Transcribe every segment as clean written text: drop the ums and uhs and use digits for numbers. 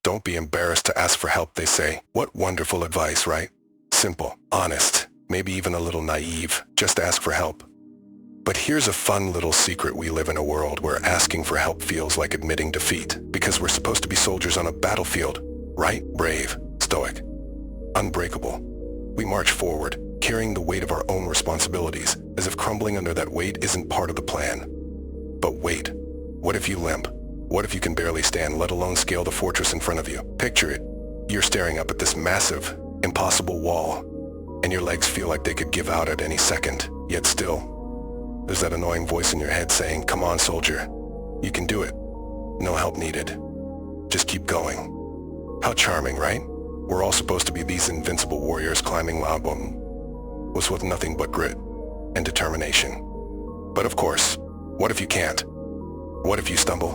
Don't be embarrassed to ask for help, they say. What wonderful advice, right? Simple, honest, maybe even a little naive. Just ask for help. But here's a fun little secret. We live in a world where asking for help feels like admitting defeat, because we're supposed to be soldiers on a battlefield, right? Brave, stoic, unbreakable. We march forward, carrying the weight of our own responsibilities, as if crumbling under that weight isn't part of the plan. But wait, what if you limp? What if you can barely stand, let alone scale the fortress in front of you? Picture it. You're staring up at this massive, impossible wall, and your legs feel like they could give out at any second, yet still, there's that annoying voice in your head saying, "Come on, soldier. You can do it. No help needed. Just keep going." How charming, right? We're all supposed to be these invincible warriors climbing Mount was with nothing but grit and determination. But of course, what if you can't? What if you stumble?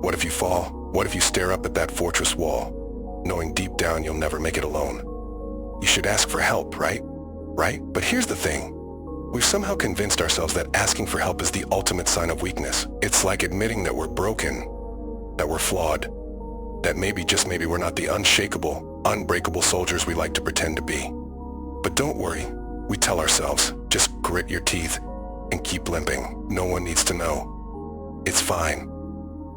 What if you fall? What if you stare up at that fortress wall, knowing deep down you'll never make it alone? You should ask for help, right? Right? But here's the thing. We've somehow convinced ourselves that asking for help is the ultimate sign of weakness. It's like admitting that we're broken, that we're flawed, that maybe, just maybe, we're not the unshakable, unbreakable soldiers we like to pretend to be. But don't worry, we tell ourselves, just grit your teeth and keep limping. No one needs to know. It's fine.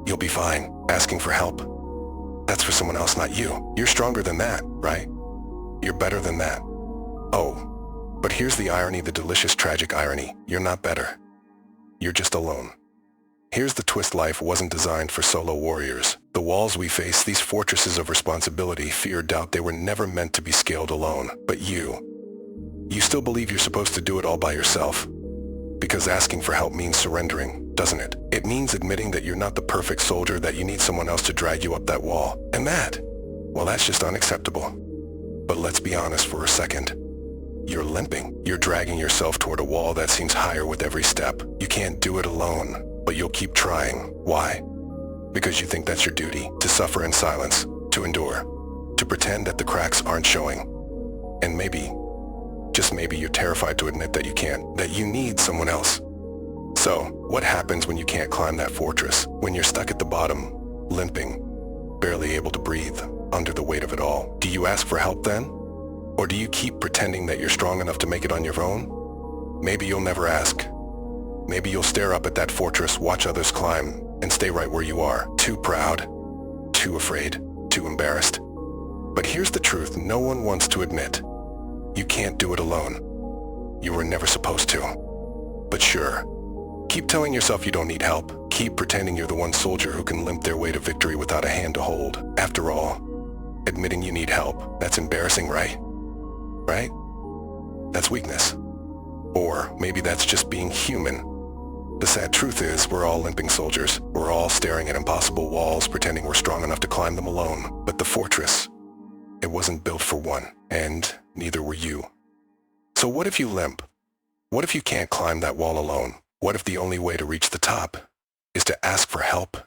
You'll be fine. Asking for help, that's for someone else, not you. You're stronger than that, right? You're better than that. Oh, but here's the irony, the delicious, tragic irony. You're not better. You're just alone. Here's the twist. Life wasn't designed for solo warriors. The walls we face, these fortresses of responsibility, fear, doubt, they were never meant to be scaled alone. But you still believe you're supposed to do it all by yourself. Because asking for help means surrendering, doesn't it? It means admitting that you're not the perfect soldier, that you need someone else to drag you up that wall. And that, well, that's just unacceptable. But let's be honest for a second. You're limping. You're dragging yourself toward a wall that seems higher with every step. You can't do it alone, but you'll keep trying. Why? Because you think that's your duty, to suffer in silence, to endure, to pretend that the cracks aren't showing. And maybe, just maybe, you're terrified to admit that you can't, that you need someone else. So, what happens when you can't climb that fortress? When you're stuck at the bottom, limping, barely able to breathe, under the weight of it all? Do you ask for help then? Or do you keep pretending that you're strong enough to make it on your own? Maybe you'll never ask. Maybe you'll stare up at that fortress, watch others climb, and stay right where you are, too proud, too afraid, too embarrassed. But here's the truth no one wants to admit. You can't do it alone. You were never supposed to. But sure, keep telling yourself you don't need help. Keep pretending you're the one soldier who can limp their way to victory without a hand to hold. After all, admitting you need help, that's embarrassing, right? Right? That's weakness. Or maybe that's just being human. The sad truth is, we're all limping soldiers. We're all staring at impossible walls, pretending we're strong enough to climb them alone. But the fortress, it wasn't built for one, and neither were you. So what if you limp? What if you can't climb that wall alone? What if the only way to reach the top is to ask for help